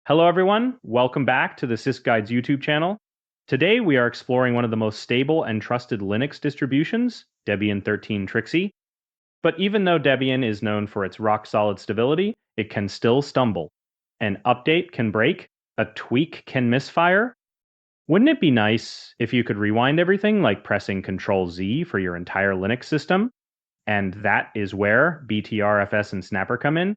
Hello everyone, welcome back to the SysGuides YouTube channel. Today we are exploring one of the most stable and trusted Linux distributions, Debian 13 Trixie. But even though Debian is known for its rock-solid stability, it can still stumble. An update can break, a tweak can misfire. Wouldn't it be nice if you could rewind everything like pressing Ctrl-Z for your entire Linux system? And that is where BTRFS and Snapper come in.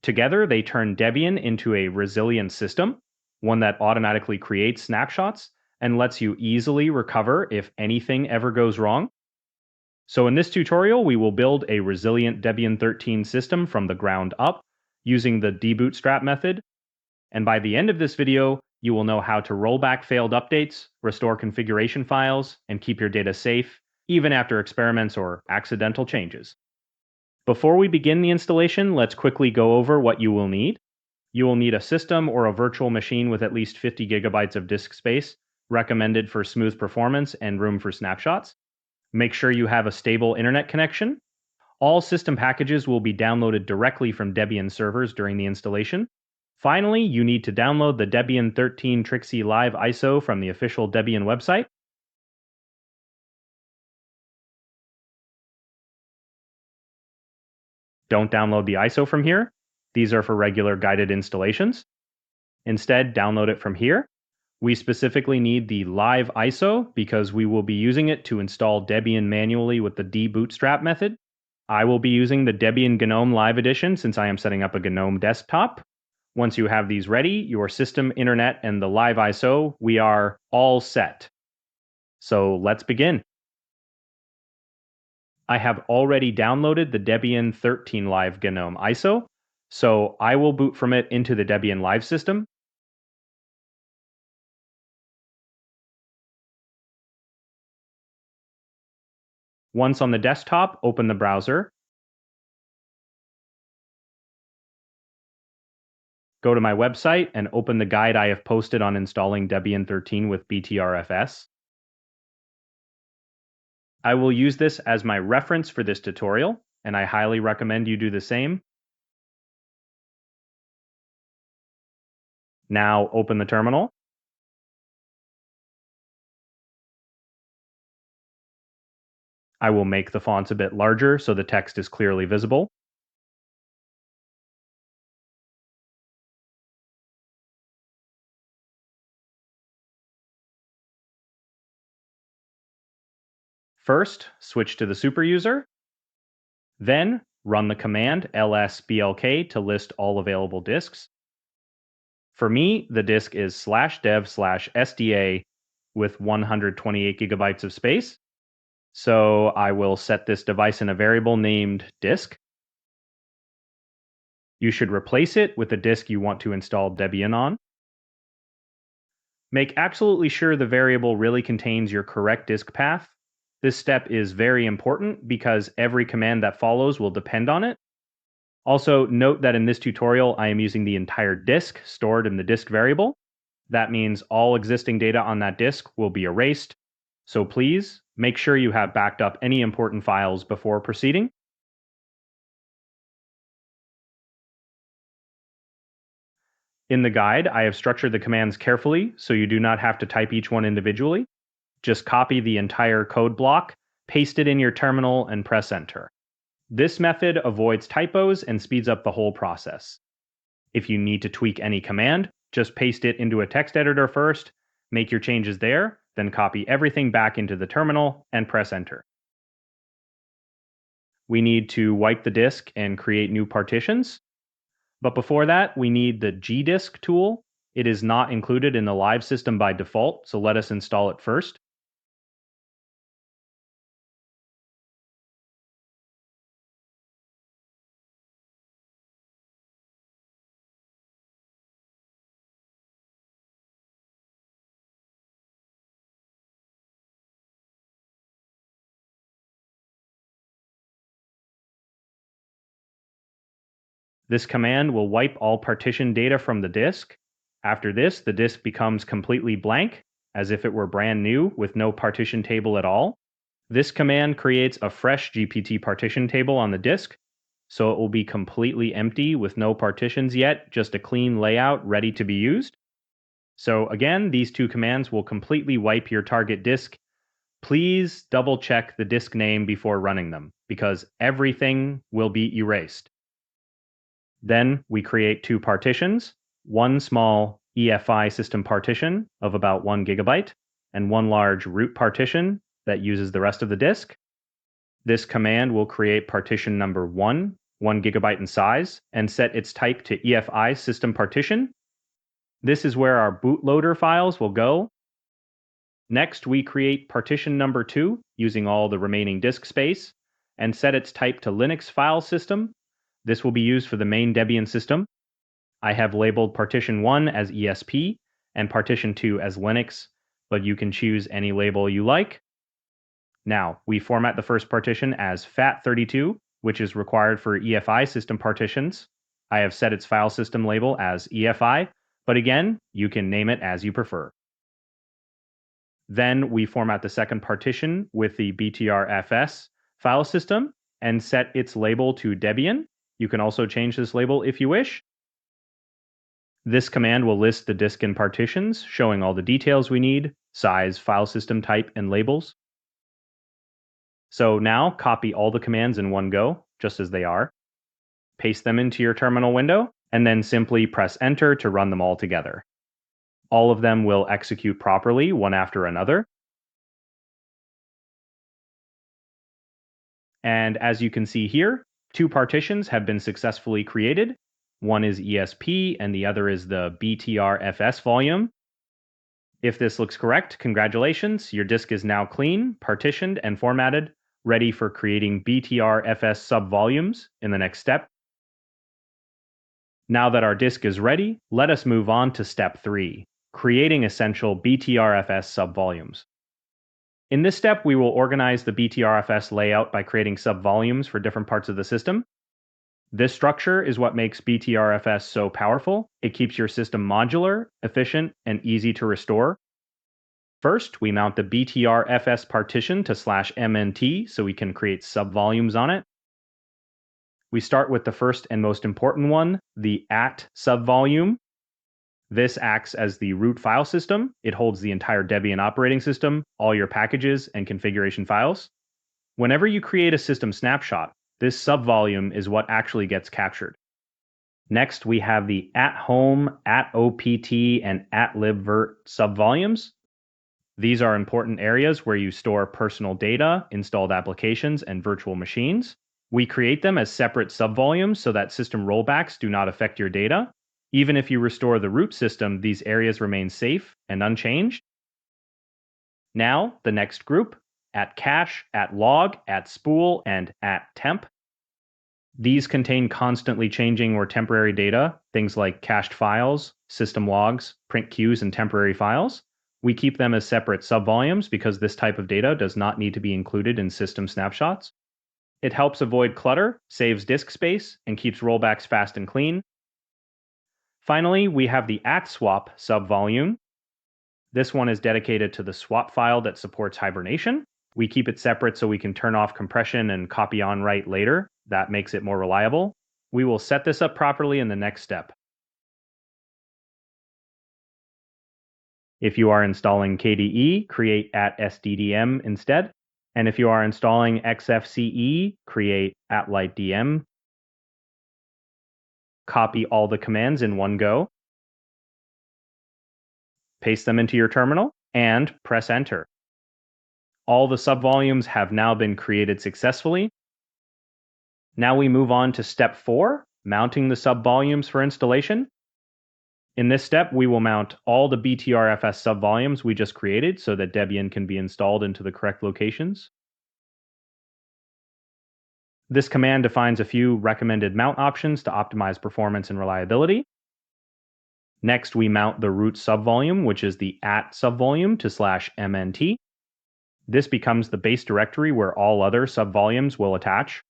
Together, they turn Debian into a resilient system, one that automatically creates snapshots and lets you easily recover if anything ever goes wrong. So in this tutorial, we will build a resilient Debian 13 system from the ground up using the Debootstrap method. And by the end of this video, you will know how to roll back failed updates, restore configuration files, and keep your data safe, even after experiments or accidental changes. Before we begin the installation, let's quickly go over what you will need. You will need a system or a virtual machine with at least 50 gigabytes of disk space, recommended for smooth performance and room for snapshots. Make sure you have a stable internet connection. All system packages will be downloaded directly from Debian servers during the installation. Finally, you need to download the Debian 13 Trixie Live ISO from the official Debian website. Don't download the ISO from here. These are for regular guided installations. Instead, download it from here. We specifically need the live ISO because we will be using it to install Debian manually with the Debootstrap method. I will be using the Debian GNOME Live Edition since I am setting up a GNOME desktop. Once you have these ready, your system, internet, and the live ISO, we are all set. So let's begin. I have already downloaded the Debian 13 Live GNOME ISO, so I will boot from it into the Debian Live system. Once on the desktop, open the browser. Go to my website and open the guide I have posted on installing Debian 13 with BTRFS. I will use this as my reference for this tutorial, and I highly recommend you do the same. Now open the terminal. I will make the fonts a bit larger so the text is clearly visible. First, switch to the super user. Then, run the command lsblk to list all available disks. For me, the disk is /dev/sda with 128 gigabytes of space. So I will set this device in a variable named disk. You should replace it with the disk you want to install Debian on. Make absolutely sure the variable really contains your correct disk path. This step is very important because every command that follows will depend on it. Also, note that in this tutorial, I am using the entire disk stored in the disk variable. That means all existing data on that disk will be erased. So please, make sure you have backed up any important files before proceeding. In the guide, I have structured the commands carefully so you do not have to type each one individually. Just copy the entire code block, paste it in your terminal, and press enter. This method avoids typos and speeds up the whole process. If you need to tweak any command, just paste it into a text editor first, make your changes there, then copy everything back into the terminal and press enter. We need to wipe the disk and create new partitions. But before that, we need the gdisk tool. It is not included in the live system by default, so let us install it first. This command will wipe all partition data from the disk. After this, the disk becomes completely blank, as if it were brand new with no partition table at all. This command creates a fresh GPT partition table on the disk. so it will be completely empty with no partitions yet, just a clean layout ready to be used. So again, these two commands will completely wipe your target disk. Please double check the disk name before running them, because everything will be erased. Then we create two partitions, one small EFI system partition of about 1 gigabyte, and one large root partition that uses the rest of the disk. This command will create partition number 1 gigabyte in size, and set its type to EFI system partition. This is where our bootloader files will go. Next, we create partition number 2 using all the remaining disk space, and set its type to Linux file system. This will be used for the main Debian system. I have labeled partition 1 as ESP and partition 2 as Linux, but you can choose any label you like. Now, we format the first partition as FAT32, which is required for EFI system partitions. I have set its file system label as EFI, but again, you can name it as you prefer. Then we format the second partition with the BTRFS file system and set its label to Debian. You can also change this label if you wish. This command will list the disk and partitions, showing all the details we need, size, file system type, and labels. So now copy all the commands in one go, just as they are. Paste them into your terminal window, and then simply press Enter to run them all together. All of them will execute properly, one after another. And as you can see here, two partitions have been successfully created. One is ESP, and the other is the BTRFS volume. If this looks correct, congratulations, your disk is now clean, partitioned, and formatted, ready for creating BTRFS subvolumes in the next step. Now that our disk is ready, let us move on to step 3, creating essential BTRFS subvolumes. In this step, we will organize the BTRFS layout by creating subvolumes for different parts of the system. This structure is what makes BTRFS so powerful. It keeps your system modular, efficient, and easy to restore. First, we mount the BTRFS partition to /mnt so we can create subvolumes on it. We start with the first and most important one, the subvolume. This acts as the root file system. It holds the entire Debian operating system, all your packages, and configuration files. Whenever you create a system snapshot, this subvolume is what actually gets captured. Next, we have the @home, @opt, and @libvirt subvolumes. These are important areas where you store personal data, installed applications, and virtual machines. We create them as separate subvolumes so that system rollbacks do not affect your data. Even if you restore the root system, these areas remain safe and unchanged. Now, the next group, @cache, @log, @spool, and @temp. These contain constantly changing or temporary data, things like cached files, system logs, print queues, and temporary files. We keep them as separate subvolumes because this type of data does not need to be included in system snapshots. It helps avoid clutter, saves disk space, and keeps rollbacks fast and clean. Finally, we have the @swap subvolume. This one is dedicated to the swap file that supports Hibernation. We keep it separate so we can turn off compression and copy on write later. That makes it more reliable. We will set this up properly in the next step. If you are installing KDE, create @sddm instead. And if you are installing XFCE, create @lightdm. Copy all the commands in one go. Paste them into your terminal, and press Enter. All the subvolumes have now been created successfully. Now we move on to step 4, mounting the subvolumes for installation. In this step, we will mount all the BTRFS subvolumes we just created so that Debian can be installed into the correct locations. This command defines a few recommended mount options to optimize performance and reliability. Next, we mount the root subvolume, which is the @subvolume to /mnt. This becomes the base directory where all other subvolumes will attach.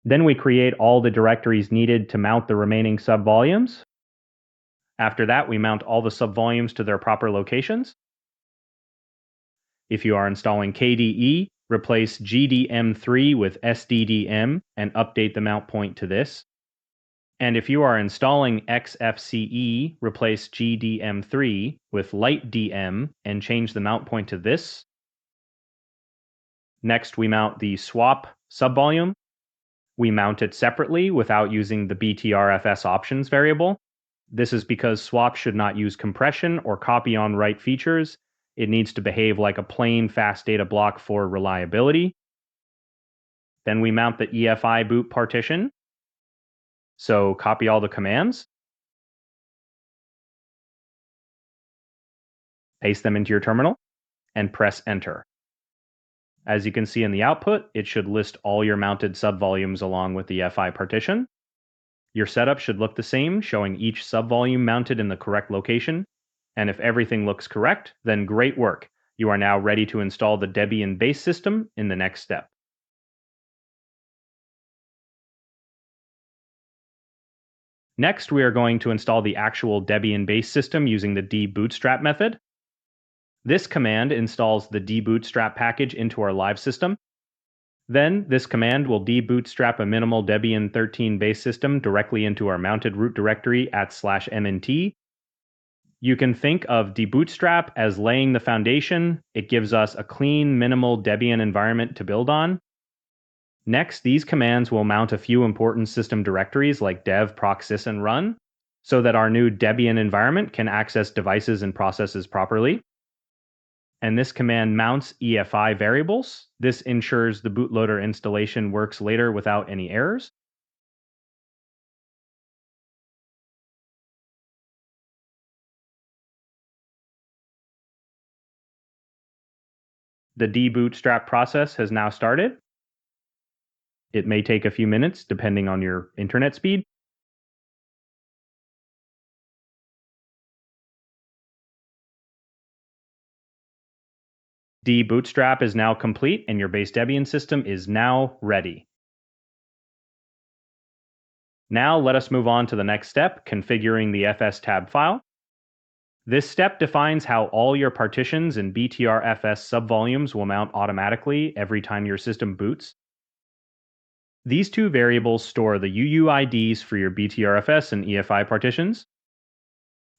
Then we create all the directories needed to mount the remaining subvolumes. After that, we mount all the subvolumes to their proper locations. If you are installing KDE, replace GDM3 with SDDM and update the mount point to this. And if you are installing XFCE, replace GDM3 with LightDM and change the mount point to this. Next, we mount the swap subvolume. We mount it separately without using the BTRFS options variable. This is because swap should not use compression or copy on write features. It needs to behave like a plain fast data block for reliability. Then we mount the EFI boot partition. So copy all the commands, paste them into your terminal, and press enter. As you can see in the output, it should list all your mounted subvolumes along with the FI partition. Your setup should look the same, showing each subvolume mounted in the correct location. And if everything looks correct, then great work. You are now ready to install the Debian base system in the next step. Next, we are going to install the actual Debian base system using the Debootstrap method. This command installs the Debootstrap package into our live system. Then, this command will debootstrap a minimal Debian 13 base system directly into our mounted root directory at /mnt. You can think of Debootstrap as laying the foundation. It gives us a clean, minimal Debian environment to build on. Next, these commands will mount a few important system directories like dev, proc, sys, and run, so that our new Debian environment can access devices and processes properly. And this command mounts EFI variables. This ensures the bootloader installation works later without any errors. The debootstrap process has now started. It may take a few minutes depending on your internet speed. Debootstrap is now complete and your base Debian system is now ready. Now let us move on to the next step, configuring the fstab file. This step defines how all your partitions and BTRFS subvolumes will mount automatically every time your system boots. These two variables store the UUIDs for your BTRFS and EFI partitions.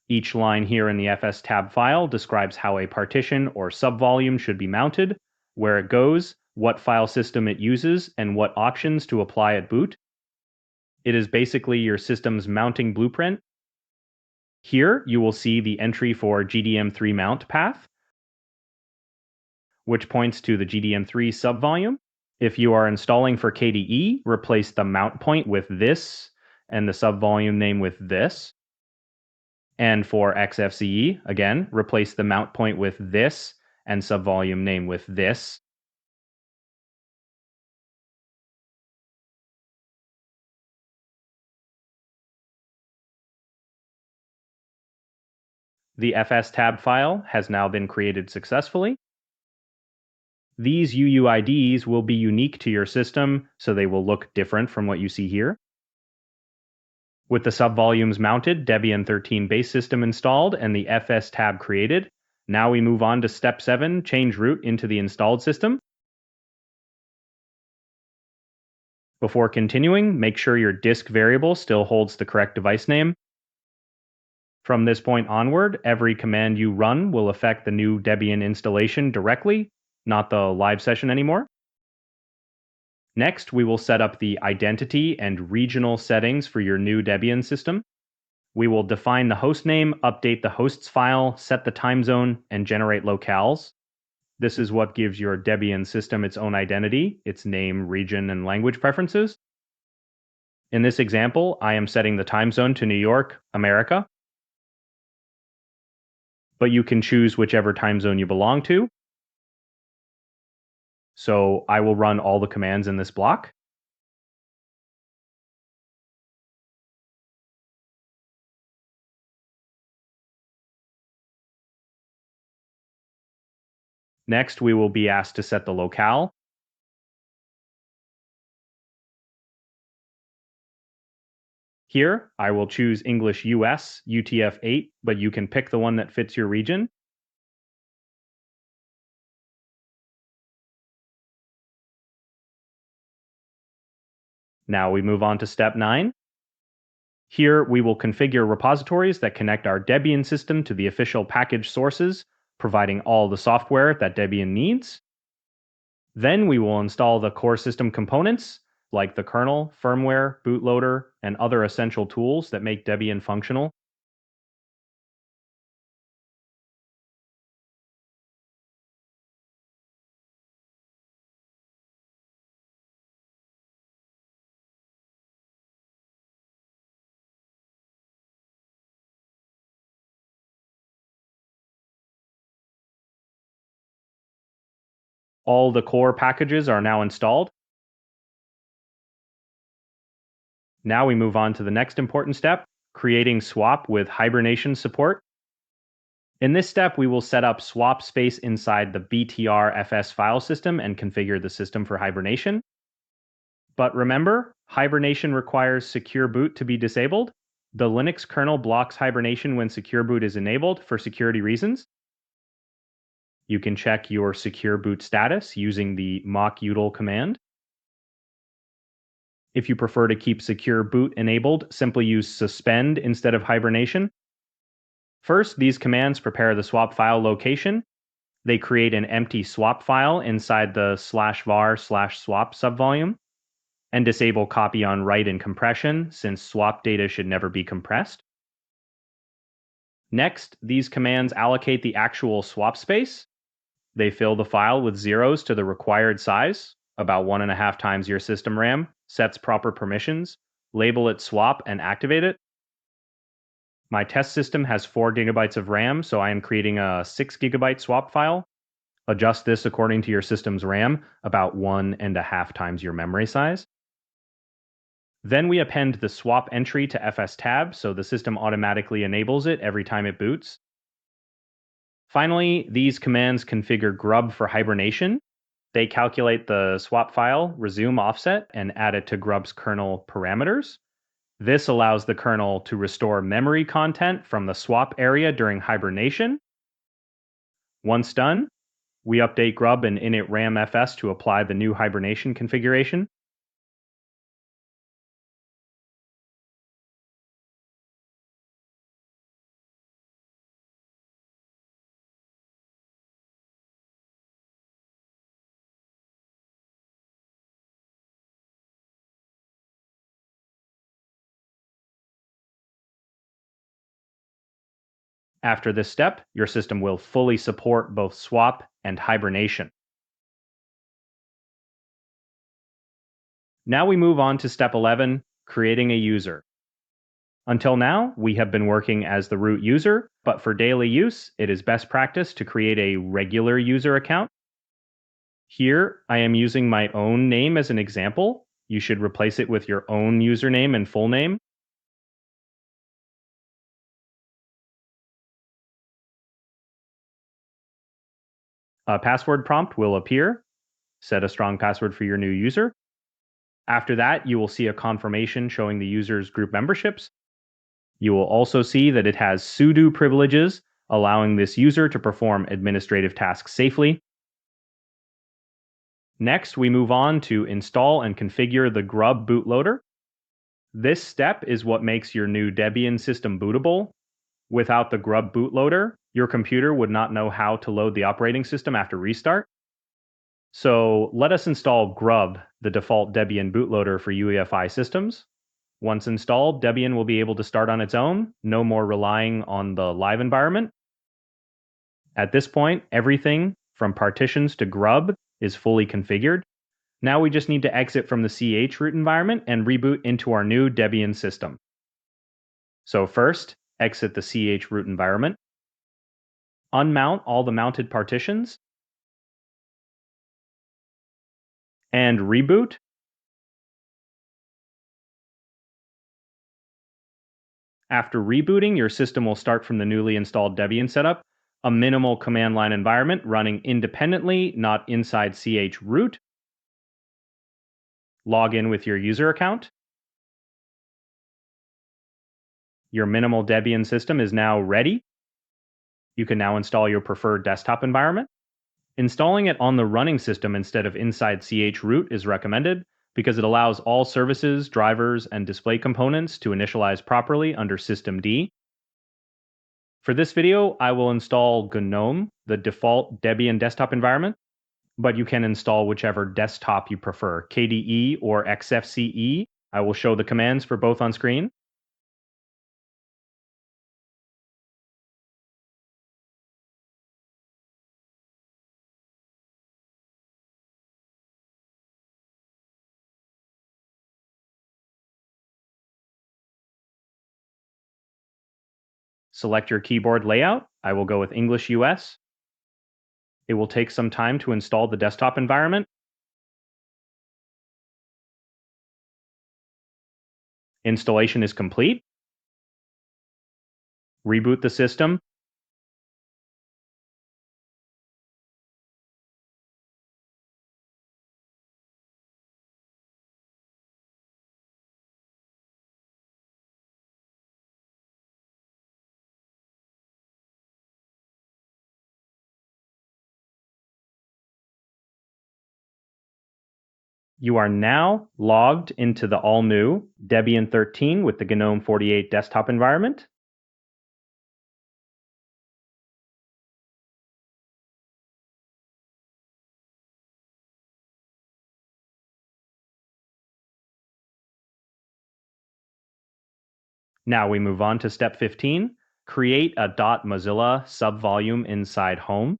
Each line here in the fstab file describes how a partition or subvolume should be mounted, where it goes, what file system it uses, and what options to apply at boot. It is basically your system's mounting blueprint. Here, you will see the entry for GDM3 mount path, which points to the GDM3 subvolume. If you are installing for KDE, replace the mount point with this and the subvolume name with this. And for XFCE, again, replace the mount point with this and subvolume name with this. The fstab file has now been created successfully. These UUIDs will be unique to your system, so they will look different from what you see here. With the subvolumes mounted, Debian 13 base system installed, and the fstab created, now we move on to step 7, change root into the installed system. Before continuing, make sure your disk variable still holds the correct device name. From this point onward, every command you run will affect the new Debian installation directly, not the live session anymore. Next, we will set up the identity and regional settings for your new Debian system. We will define the host name, update the hosts file, set the time zone, and generate locales. This is what gives your Debian system its own identity, its name, region, and language preferences. In this example, I am setting the time zone to New York, America. But you can choose whichever time zone you belong to. So I will run all the commands in this block. Next, we will be asked to set the locale. Here, I will choose English US UTF-8, but you can pick the one that fits your region. Now we move on to step 9. Here we will configure repositories that connect our Debian system to the official package sources, providing all the software that Debian needs. Then we will install the core system components, like the kernel, firmware, bootloader, and other essential tools that make Debian functional. All the core packages are now installed. Now we move on to the next important step, creating swap with Hibernation support. In this step, we will set up swap space inside the BTRFS file system and configure the system for Hibernation. But remember, Hibernation requires secure boot to be disabled. The Linux kernel blocks Hibernation when secure boot is enabled for security reasons. You can check your secure boot status using the mockutil command. If you prefer to keep secure boot enabled, simply use suspend instead of Hibernation. First, these commands prepare the swap file location. They create an empty swap file inside the /var/swap subvolume and disable copy on write and compression, since swap data should never be compressed. Next, these commands allocate the actual swap space. They fill the file with zeros to the required size, about 1.5 times your system RAM, sets proper permissions, label it swap, and activate it. My test system has 4 gigabytes of RAM, so I am creating a 6 gigabyte swap file. Adjust this according to your system's RAM, about 1.5 times your memory size. Then we append the swap entry to fstab, so the system automatically enables it every time it boots. Finally, these commands configure grub for Hibernation. They calculate the swap file, resume offset, and add it to grub's kernel parameters. This allows the kernel to restore memory content from the swap area during Hibernation. Once done, we update grub and init ramfs to apply the new Hibernation configuration. After this step, your system will fully support both swap and Hibernation. Now we move on to step 11, creating a user. Until now, we have been working as the root user, but for daily use, it is best practice to create a regular user account. Here, I am using my own name as an example. You should replace it with your own username and full name. A password prompt will appear. Set a strong password for your new user. After that, you will see a confirmation showing the user's group memberships. You will also see that it has sudo privileges, allowing this user to perform administrative tasks safely. Next, we move on to install and configure the GRUB bootloader. This step is what makes your new Debian system bootable. Without the GRUB bootloader, your computer would not know how to load the operating system after restart. So let us install GRUB, the default Debian bootloader for UEFI systems. Once installed, Debian will be able to start on its own, no more relying on the live environment. At this point, everything from partitions to GRUB is fully configured. Now we just need to exit from the chroot environment and reboot into our new Debian system. So first, exit the chroot environment. Unmount all the mounted partitions. And reboot. After rebooting, your system will start from the newly installed Debian setup, a minimal command line environment running independently, not inside chroot. Log in with your user account. Your minimal Debian system is now ready. You can now install your preferred desktop environment. Installing it on the running system instead of inside chroot is recommended, because it allows all services, drivers, and display components to initialize properly under systemd. For this video, I will install GNOME, the default Debian desktop environment, but you can install whichever desktop you prefer, KDE or XFCE. I will show the commands for both on screen. Select your keyboard layout. I will go with English US. It will take some time to install the desktop environment. Installation is complete. Reboot the system. You are now logged into the all-new Debian 13 with the GNOME 48 desktop environment. Now we move on to step 15, create a .mozilla subvolume inside home.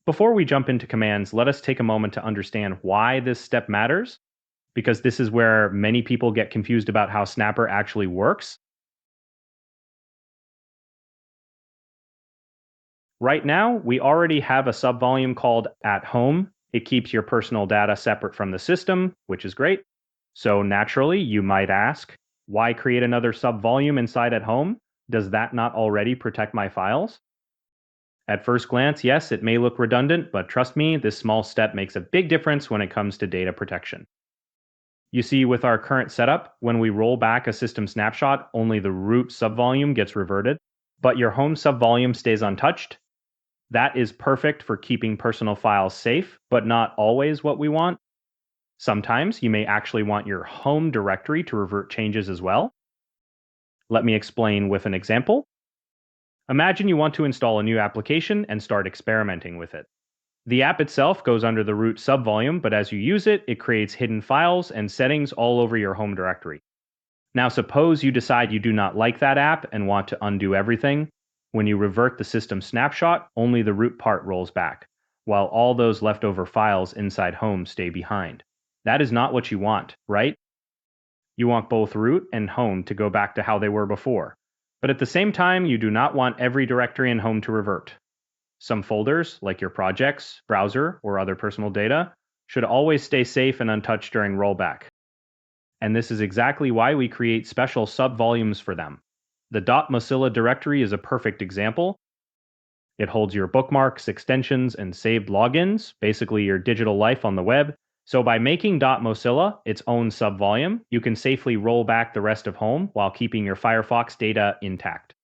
Before we jump into commands, let us take a moment to understand why this step matters, because this is where many people get confused about how Snapper actually works. Right now, we already have a subvolume called at home. It keeps your personal data separate from the system, which is great. So naturally, you might ask, why create another subvolume inside at home? Does that not already protect my files? At first glance, yes, it may look redundant, but trust me, this small step makes a big difference when it comes to data protection. You see, with our current setup, when we roll back a system snapshot, only the root subvolume gets reverted, but your home subvolume stays untouched. That is perfect for keeping personal files safe, but not always what we want. Sometimes you may actually want your home directory to revert changes as well. Let me explain with an example. Imagine you want to install a new application and start experimenting with it. The app itself goes under the root subvolume, but as you use it, it creates hidden files and settings all over your home directory. Now suppose you decide you do not like that app and want to undo everything. When you revert the system snapshot, only the root part rolls back, while all those leftover files inside home stay behind. That is not what you want, right? You want both root and home to go back to how they were before. But at the same time, you do not want every directory in home to revert. Some folders, like your projects, browser, or other personal data, should always stay safe and untouched during rollback. And this is exactly why we create special subvolumes for them. The .mozilla directory is a perfect example. It holds your bookmarks, extensions, and saved logins, basically your digital life on the web. So by making .mozilla its own subvolume, you can safely roll back the rest of home while keeping your Firefox data intact.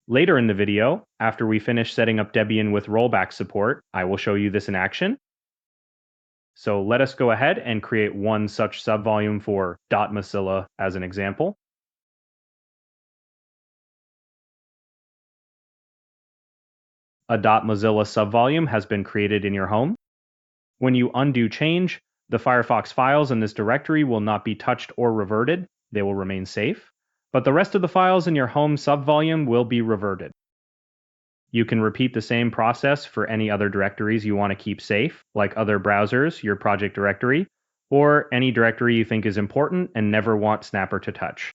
Later in the video, after we finish setting up Debian with rollback support, I will show you this in action. So let us go ahead and create one such subvolume for .mozilla as an example. A .mozilla subvolume has been created in your home. When you undo change, the Firefox files in this directory will not be touched or reverted. They will remain safe. But the rest of the files in your home subvolume will be reverted. You can repeat the same process for any other directories you want to keep safe, like other browsers, your project directory, or any directory you think is important and never want Snapper to touch.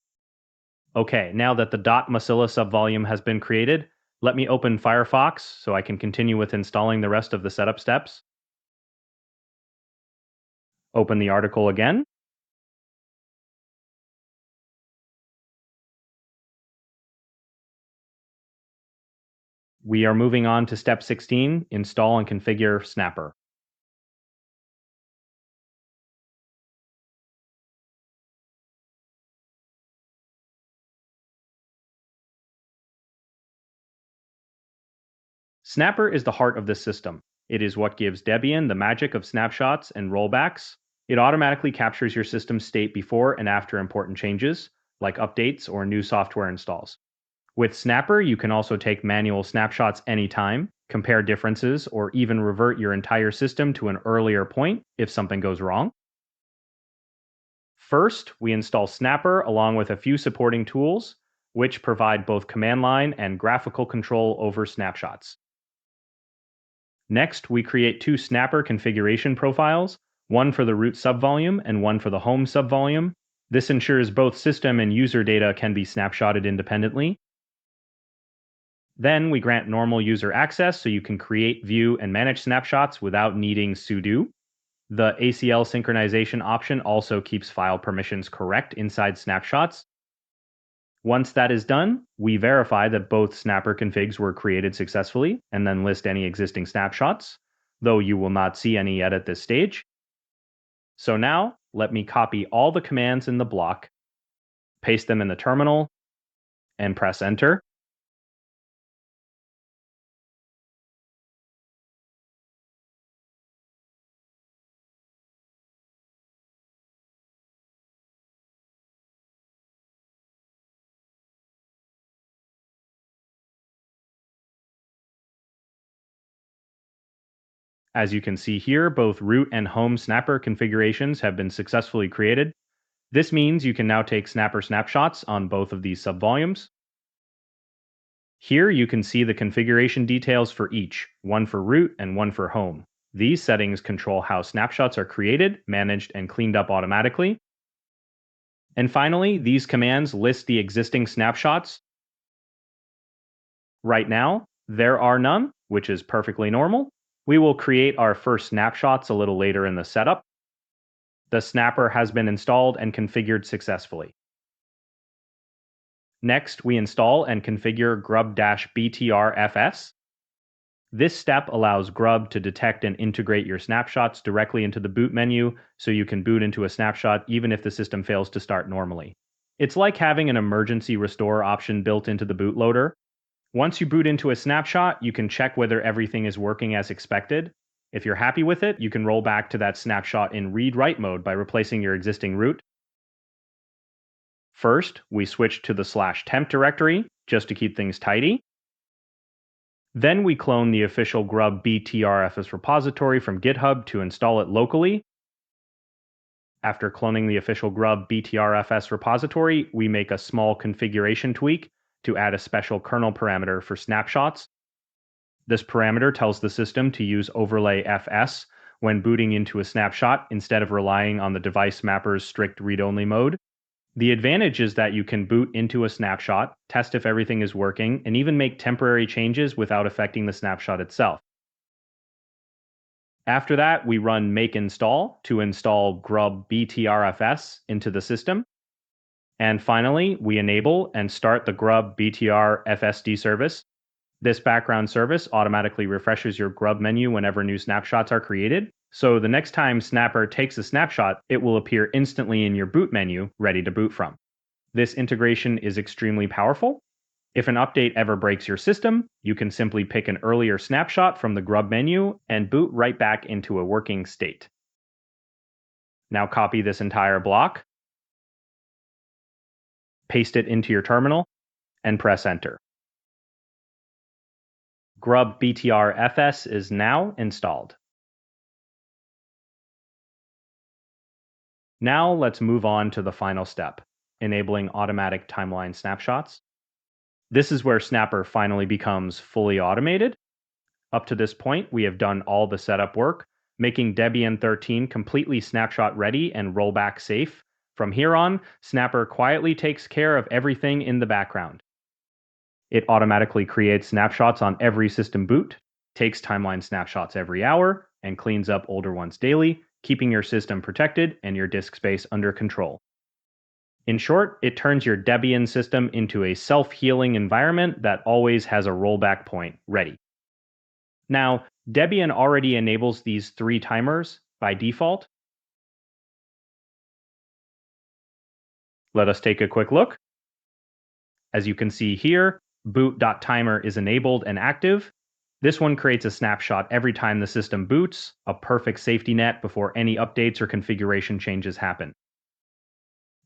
Okay, now that the .mozilla subvolume has been created, let me open Firefox so I can continue with installing the rest of the setup steps. Open the article again. We are moving on to step 16, install and configure Snapper. Snapper is the heart of this system. It is what gives Debian the magic of snapshots and rollbacks. It automatically captures your system state before and after important changes, like updates or new software installs. With Snapper, you can also take manual snapshots anytime, compare differences, or even revert your entire system to an earlier point if something goes wrong. First, we install Snapper along with a few supporting tools, which provide both command line and graphical control over snapshots. Next, we create two Snapper configuration profiles, one for the root subvolume and one for the home subvolume. This ensures both system and user data can be snapshotted independently. Then we grant normal user access so you can create, view, and manage snapshots without needing sudo. The ACL synchronization option also keeps file permissions correct inside snapshots. Once that is done, we verify that both Snapper configs were created successfully and then list any existing snapshots, though you will not see any yet at this stage. So now, let me copy all the commands in the block, paste them in the terminal, and press enter. As you can see here, both root and home Snapper configurations have been successfully created. This means you can now take Snapper snapshots on both of these subvolumes. Here you can see the configuration details for each, one for root and one for home. These settings control how snapshots are created, managed, and cleaned up automatically. And finally, these commands list the existing snapshots. Right now, there are none, which is perfectly normal. We will create our first snapshots a little later in the setup. The Snapper has been installed and configured successfully. Next, we install and configure GRUB-Btrfs. This step allows GRUB to detect and integrate your snapshots directly into the boot menu, so you can boot into a snapshot even if the system fails to start normally. It's like having an emergency restore option built into the bootloader. Once you boot into a snapshot, you can check whether everything is working as expected. If you're happy with it, you can roll back to that snapshot in read-write mode by replacing your existing root. First, we switch to the /temp directory, just to keep things tidy. Then we clone the official GRUB-Btrfs repository from GitHub to install it locally. After cloning the official GRUB-Btrfs repository, we make a small configuration tweak to add a special kernel parameter for snapshots. This parameter tells the system to use overlay fs when booting into a snapshot instead of relying on the device mapper's strict read-only mode. The advantage is that you can boot into a snapshot, test if everything is working, and even make temporary changes without affecting the snapshot itself. After that, we run make install to install GRUB-Btrfs into the system. And finally, we enable and start the GRUB-Btrfs service. This background service automatically refreshes your GRUB menu whenever new snapshots are created. So the next time Snapper takes a snapshot, it will appear instantly in your boot menu, ready to boot from. This integration is extremely powerful. If an update ever breaks your system, you can simply pick an earlier snapshot from the GRUB menu and boot right back into a working state. Now copy this entire block, paste it into your terminal, and press enter. GRUB-Btrfs is now installed. Now let's move on to the final step, enabling automatic timeline snapshots. This is where Snapper finally becomes fully automated. Up to this point, we have done all the setup work, making Debian 13 completely snapshot ready and rollback safe. From here on, Snapper quietly takes care of everything in the background. It automatically creates snapshots on every system boot, takes timeline snapshots every hour, and cleans up older ones daily, keeping your system protected and your disk space under control. In short, it turns your Debian system into a self-healing environment that always has a rollback point ready. Now, Debian already enables these 3 timers by default. Let us take a quick look. As you can see here, boot.timer is enabled and active. This one creates a snapshot every time the system boots, a perfect safety net before any updates or configuration changes happen.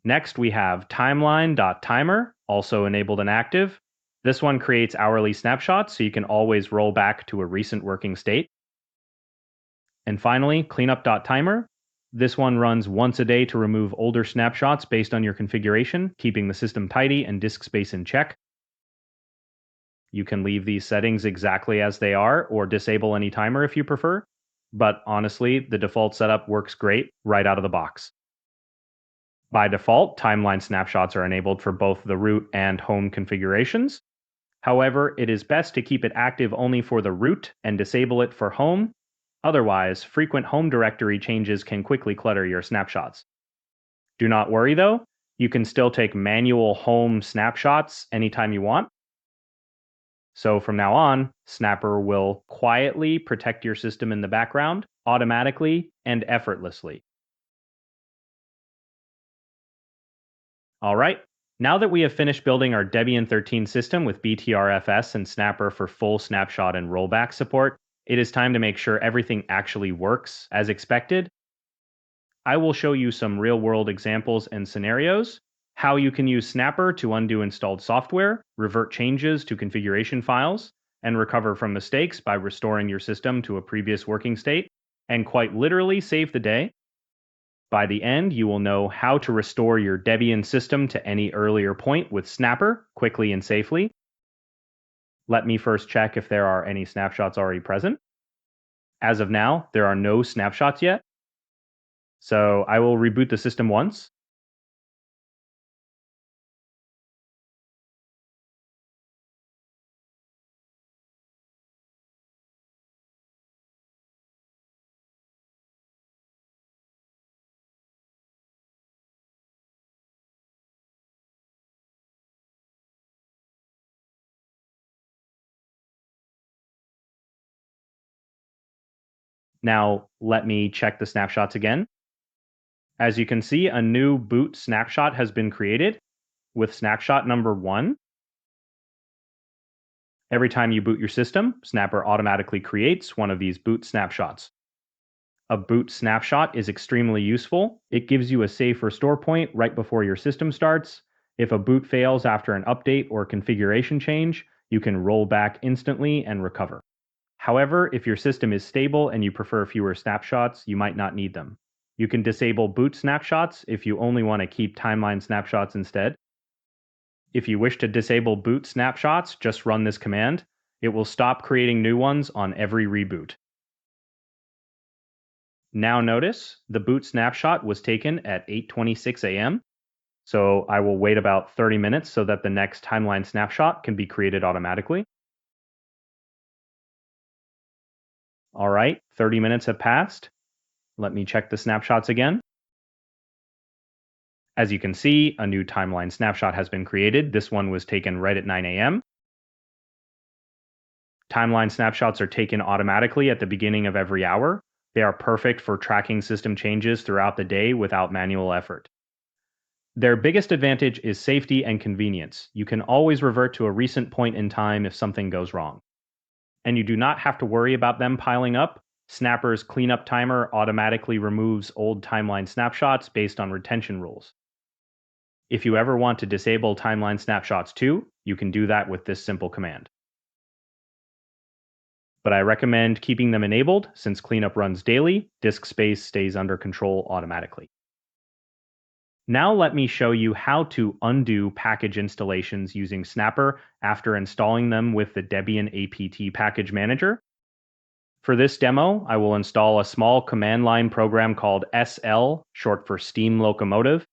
Next, we have timeline.timer, also enabled and active. This one creates hourly snapshots so you can always roll back to a recent working state. And finally, cleanup.timer. This one runs once a day to remove older snapshots based on your configuration, keeping the system tidy and disk space in check. You can leave these settings exactly as they are or disable any timer if you prefer, but honestly, the default setup works great right out of the box. By default, timeline snapshots are enabled for both the root and home configurations. However, it is best to keep it active only for the root and disable it for home. Otherwise, frequent home directory changes can quickly clutter your snapshots. Do not worry though, you can still take manual home snapshots anytime you want. So from now on, Snapper will quietly protect your system in the background, automatically and effortlessly. All right, now that we have finished building our Debian 13 system with BTRFS and Snapper for full snapshot and rollback support, it is time to make sure everything actually works as expected. I will show you some real-world examples and scenarios, how you can use Snapper to undo installed software, revert changes to configuration files, and recover from mistakes by restoring your system to a previous working state, and quite literally save the day. By the end, you will know how to restore your Debian system to any earlier point with Snapper quickly and safely. Let me first check if there are any snapshots already present. As of now, there are no snapshots yet. So I will reboot the system once. Now let me check the snapshots again. As you can see, a new boot snapshot has been created with snapshot number 1. Every time you boot your system, Snapper automatically creates one of these boot snapshots. A boot snapshot is extremely useful. It gives you a safe restore point right before your system starts. If a boot fails after an update or configuration change, you can roll back instantly and recover. However, if your system is stable and you prefer fewer snapshots, you might not need them. You can disable boot snapshots if you only want to keep timeline snapshots instead. If you wish to disable boot snapshots, just run this command. It will stop creating new ones on every reboot. Now notice, the boot snapshot was taken at 8:26 a.m. So I will wait about 30 minutes so that the next timeline snapshot can be created automatically. All right, 30 minutes have passed. Let me check the snapshots again. As you can see, a new timeline snapshot has been created. This one was taken right at 9 a.m. Timeline snapshots are taken automatically at the beginning of every hour. They are perfect for tracking system changes throughout the day without manual effort. Their biggest advantage is safety and convenience. You can always revert to a recent point in time if something goes wrong. And you do not have to worry about them piling up. Snapper's cleanup timer automatically removes old timeline snapshots based on retention rules. If you ever want to disable timeline snapshots too, you can do that with this simple command. But I recommend keeping them enabled since cleanup runs daily, disk space stays under control automatically. Now let me show you how to undo package installations using Snapper after installing them with the Debian apt package manager. For this demo, I will install a small command line program called SL, short for Steam Locomotive.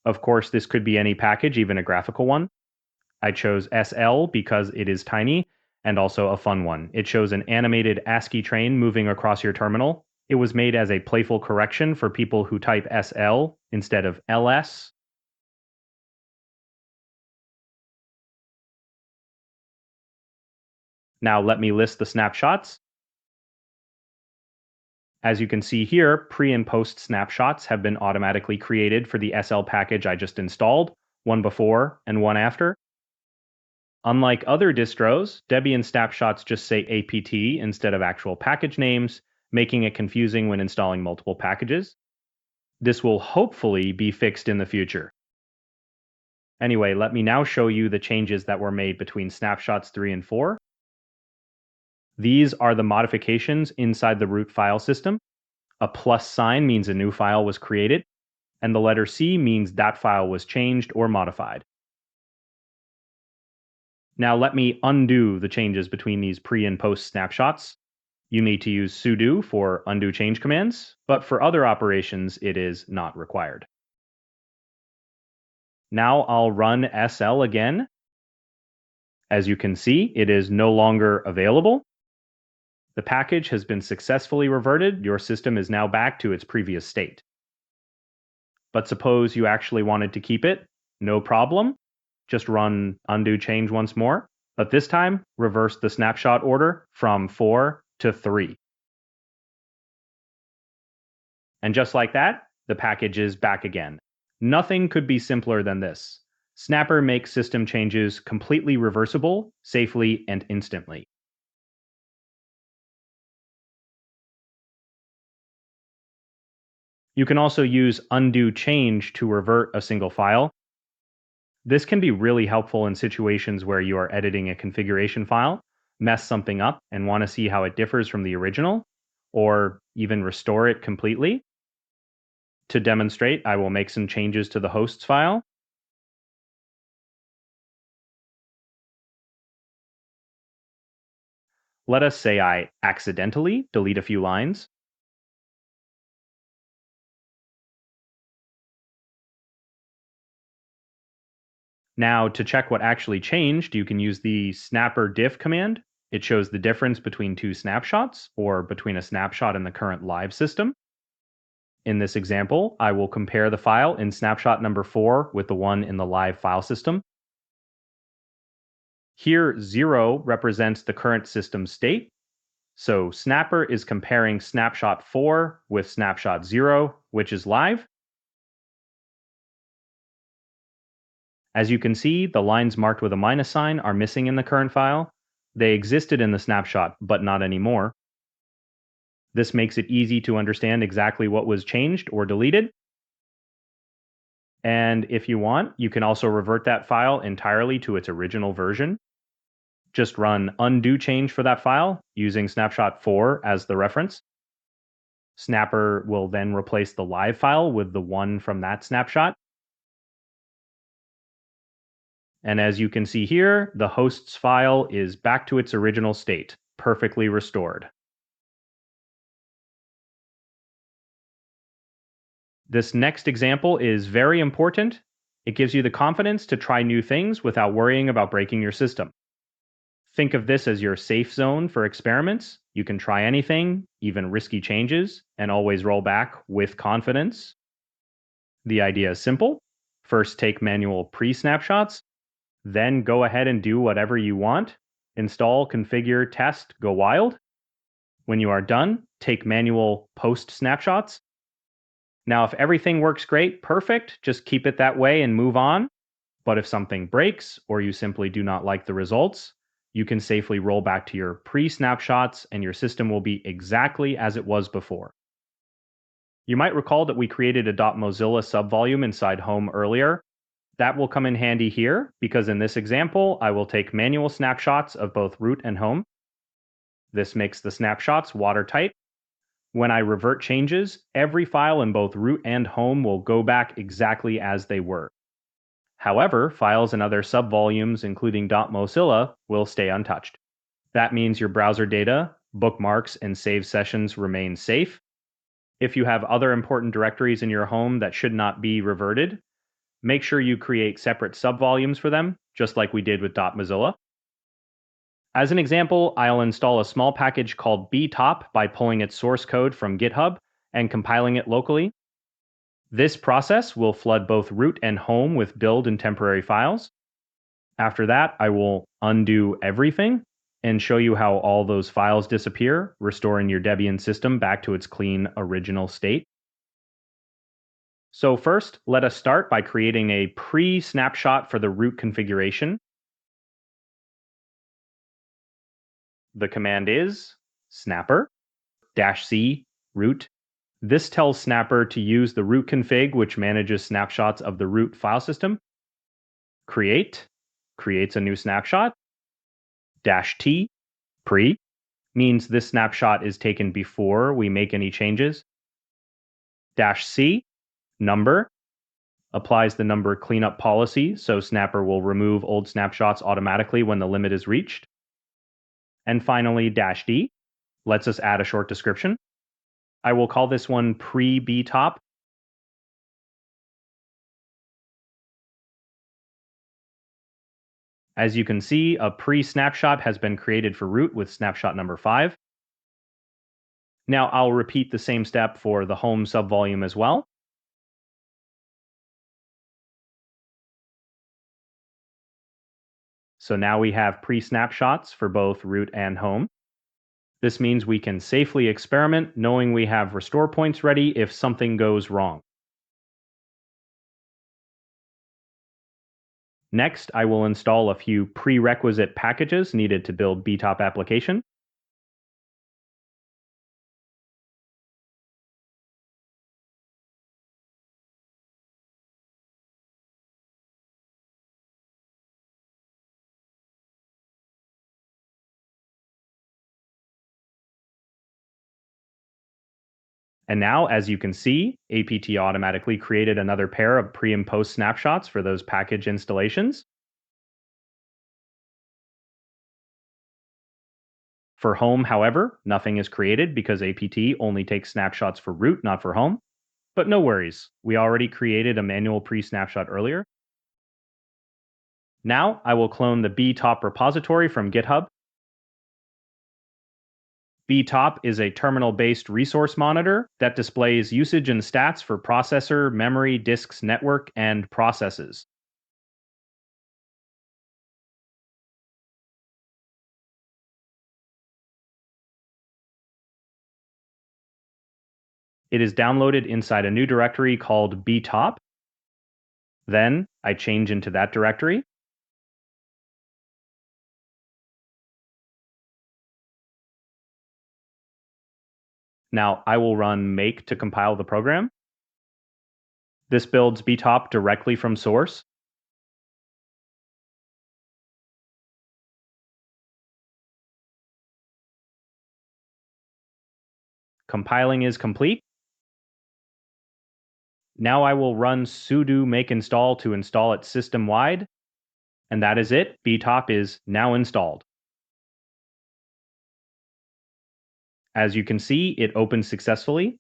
Of course, this could be any package, even a graphical one. I chose SL because it is tiny and also a fun one. It shows an animated ASCII train moving across your terminal. It was made as a playful correction for people who type SL instead of LS. Now let me list the snapshots. As you can see here, pre and post snapshots have been automatically created for the SL package I just installed, one before and one after. Unlike other distros, Debian snapshots just say apt instead of actual package names, making it confusing when installing multiple packages. This will hopefully be fixed in the future. Anyway, let me now show you the changes that were made between snapshots 3 and 4. These are the modifications inside the root file system. A plus sign means a new file was created, and the letter C means that file was changed or modified. Now let me undo the changes between these pre and post snapshots. You need to use sudo for undo change commands, but for other operations, it is not required. Now I'll run SL again. As you can see, it is no longer available. The package has been successfully reverted. Your system is now back to its previous state. But suppose you actually wanted to keep it, no problem. Just run undo change once more, but this time reverse the snapshot order from 4 to 3. And just like that, the package is back again. Nothing could be simpler than this. Snapper makes system changes completely reversible, safely, and instantly. You can also use undo change to revert a single file. This can be really helpful in situations where you are editing a configuration file, mess something up, and want to see how it differs from the original, or even restore it completely. To demonstrate, I will make some changes to the hosts file. Let us say I accidentally delete a few lines. Now, to check what actually changed, you can use the snapper diff command. It shows the difference between two snapshots, or between a snapshot and the current live system. In this example, I will compare the file in snapshot number 4 with the one in the live file system. Here, 0 represents the current system state. So Snapper is comparing snapshot 4 with snapshot 0, which is live. As you can see, the lines marked with a minus sign are missing in the current file. They existed in the snapshot, but not anymore. This makes it easy to understand exactly what was changed or deleted. And if you want, you can also revert that file entirely to its original version. Just run undo change for that file using snapshot 4 as the reference. Snapper will then replace the live file with the one from that snapshot. And as you can see here, the hosts file is back to its original state, perfectly restored. This next example is very important. It gives you the confidence to try new things without worrying about breaking your system. Think of this as your safe zone for experiments. You can try anything, even risky changes, and always roll back with confidence. The idea is simple. First, take manual pre-snapshots. Then go ahead and do whatever you want. Install, configure, test, go wild. When you are done, take manual post snapshots. Now, if everything works great, perfect, just keep it that way and move on. But if something breaks, or you simply do not like the results, you can safely roll back to your pre-snapshots and your system will be exactly as it was before. You might recall that we created a .mozilla subvolume inside home earlier. That will come in handy here because in this example, I will take manual snapshots of both root and home. This makes the snapshots watertight. When I revert changes, every file in both root and home will go back exactly as they were. However, files and other subvolumes, including .mozilla, will stay untouched. That means your browser data, bookmarks, and save sessions remain safe. If you have other important directories in your home that should not be reverted, make sure you create separate subvolumes for them, just like we did with .mozilla. As an example, I'll install a small package called btop by pulling its source code from GitHub and compiling it locally. This process will flood both root and home with build and temporary files. After that, I will undo everything and show you how all those files disappear, restoring your Debian system back to its clean original state. So first, let us start by creating a pre-snapshot for the root configuration. The command is snapper -c root. This tells Snapper to use the root config, which manages snapshots of the root file system. Creates a new snapshot. -t pre means this snapshot is taken before we make any changes. -c number applies the number cleanup policy, so Snapper will remove old snapshots automatically when the limit is reached. And finally, -d lets us add a short description. I will call this one pre-btop. As you can see, a pre-snapshot has been created for root with snapshot number 5. Now I'll repeat the same step for the home subvolume as well. So now we have pre-snapshots for both root and home. This means we can safely experiment knowing we have restore points ready if something goes wrong. Next, I will install a few prerequisite packages needed to build btop application. And now, as you can see, apt automatically created another pair of pre and post snapshots for those package installations. For home, however, nothing is created because apt only takes snapshots for root, not for home. But no worries, we already created a manual pre-snapshot earlier. Now I will clone the btop repository from GitHub. btop is a terminal-based resource monitor that displays usage and stats for processor, memory, disks, network, and processes. It is downloaded inside a new directory called btop. Then I change into that directory. Now I will run make to compile the program. This builds btop directly from source. Compiling is complete. Now I will run sudo make install to install it system-wide. And that is it. btop is now installed. As you can see, it opens successfully.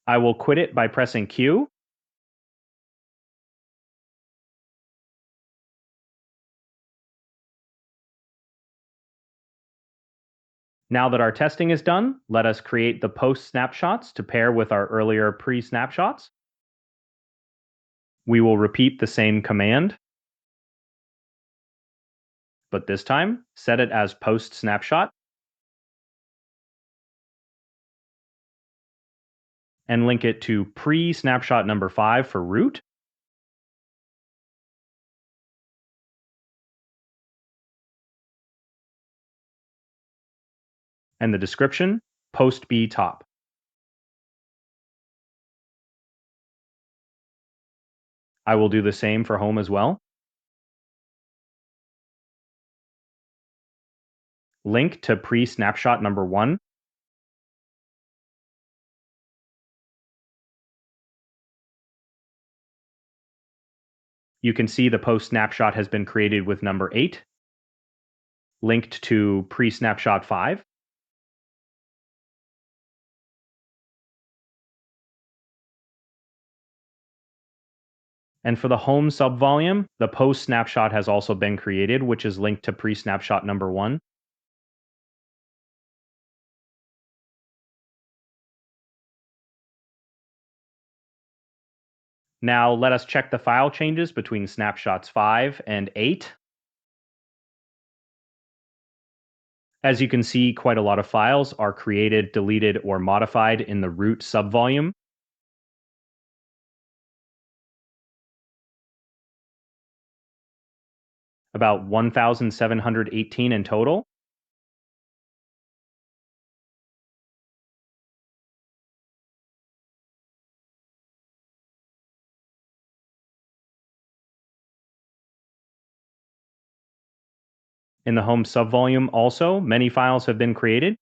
I will quit it by pressing Q. Now that our testing is done, let us create the post snapshots to pair with our earlier pre-snapshots. We will repeat the same command, but this time set it as post snapshot and link it to pre-snapshot number 5 for root. And the description, post btop. I will do the same for home as well. Link to pre-snapshot number 1. You can see the post snapshot has been created with number 8, linked to pre-snapshot 5. And for the home subvolume, the post snapshot has also been created, which is linked to pre-snapshot number 1. Now let us check the file changes between snapshots 5 and 8. As you can see, quite a lot of files are created, deleted, or modified in the root subvolume. About 1,718 in total. In the home subvolume also, many files have been created.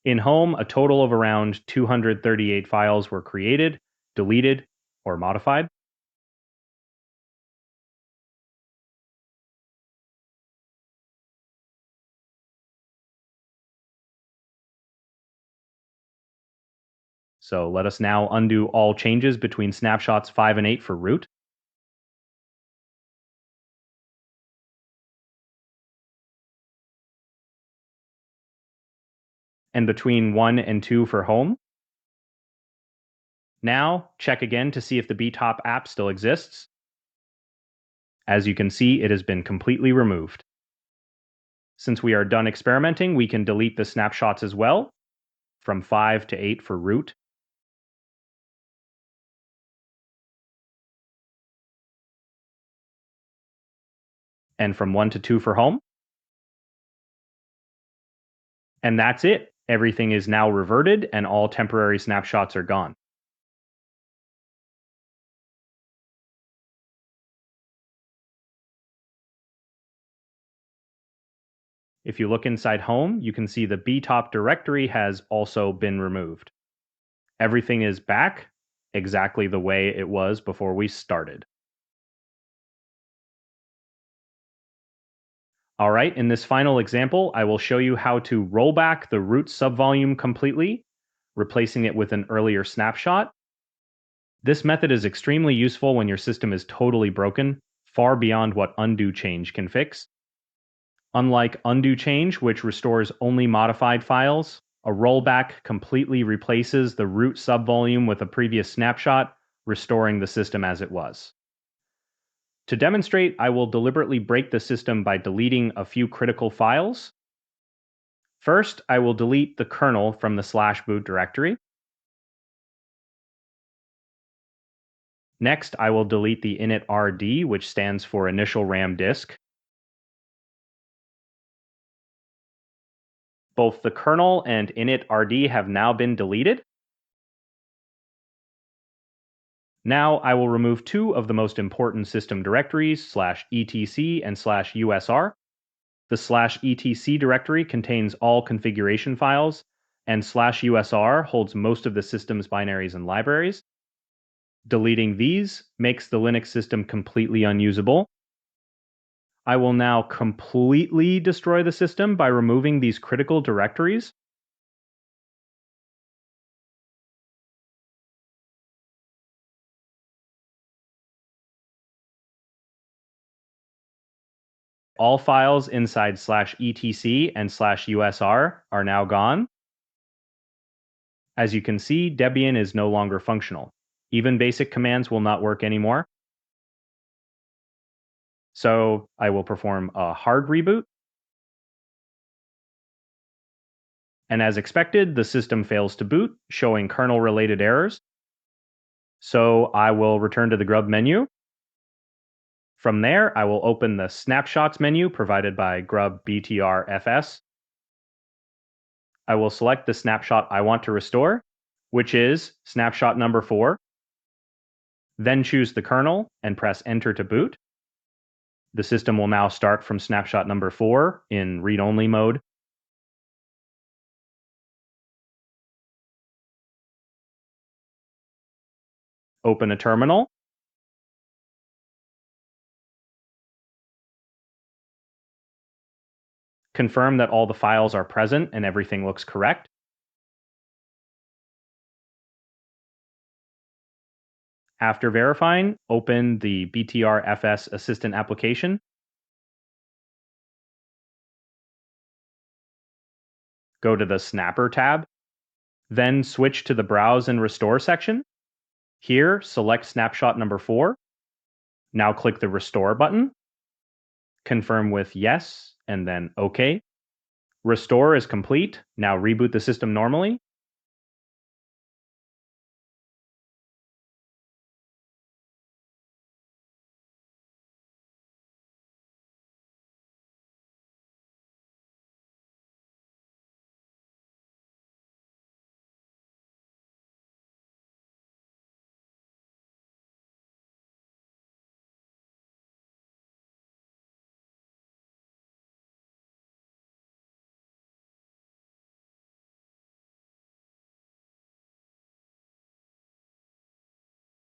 In home, a total of around 238 files were created, deleted, or modified. So let us now undo all changes between snapshots 5 and 8 for root. And between 1 and 2 for home. Now, check again to see if the btop app still exists. As you can see, it has been completely removed. Since we are done experimenting, we can delete the snapshots as well, from 5 to 8 for root. And from 1 to 2 for home. And that's it. Everything is now reverted and all temporary snapshots are gone. If you look inside home, you can see the btop directory has also been removed. Everything is back exactly the way it was before we started. All right, in this final example, I will show you how to roll back the root subvolume completely, replacing it with an earlier snapshot. This method is extremely useful when your system is totally broken, far beyond what undo change can fix. Unlike undo change, which restores only modified files, a rollback completely replaces the root subvolume with a previous snapshot, restoring the system as it was. To demonstrate, I will deliberately break the system by deleting a few critical files. First, I will delete the kernel from the /boot directory. Next, I will delete the init.rd, which stands for initial RAM disk. Both the kernel and init.rd have now been deleted. Now I will remove two of the most important system directories, /etc and /usr. The /etc directory contains all configuration files, and /usr holds most of the system's binaries and libraries. Deleting these makes the Linux system completely unusable. I will now completely destroy the system by removing these critical directories. All files inside /etc and /usr are now gone. As you can see, Debian is no longer functional. Even basic commands will not work anymore. So I will perform a hard reboot. And as expected, the system fails to boot, showing kernel-related errors. So I will return to the GRUB menu. From there, I will open the Snapshots menu provided by GRUB-Btrfs. I will select the snapshot I want to restore, which is snapshot number 4. Then choose the kernel and press Enter to boot. The system will now start from snapshot number 4 in read-only mode. Open a terminal. Confirm that all the files are present and everything looks correct. After verifying, open the BTRFS Assistant application. Go to the Snapper tab. Then switch to the Browse and Restore section. Here, select snapshot number 4. Now click the Restore button. Confirm with Yes, and then OK. Restore is complete. Now reboot the system normally.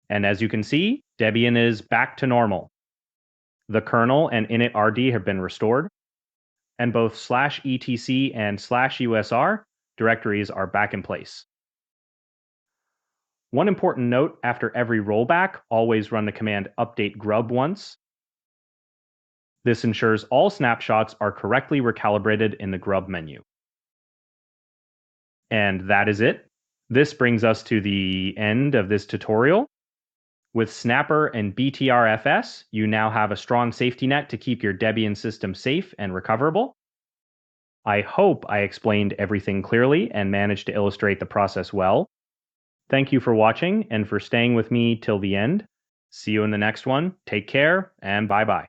And as you can see, Debian is back to normal. The kernel and init.rd have been restored, and both /etc and /usr directories are back in place. One important note, after every rollback, always run the command update grub once. This ensures all snapshots are correctly recalibrated in the grub menu. And that is it. This brings us to the end of this tutorial. With Snapper and BTRFS, you now have a strong safety net to keep your Debian system safe and recoverable. I hope I explained everything clearly and managed to illustrate the process well. Thank you for watching and for staying with me till the end. See you in the next one. Take care and bye-bye.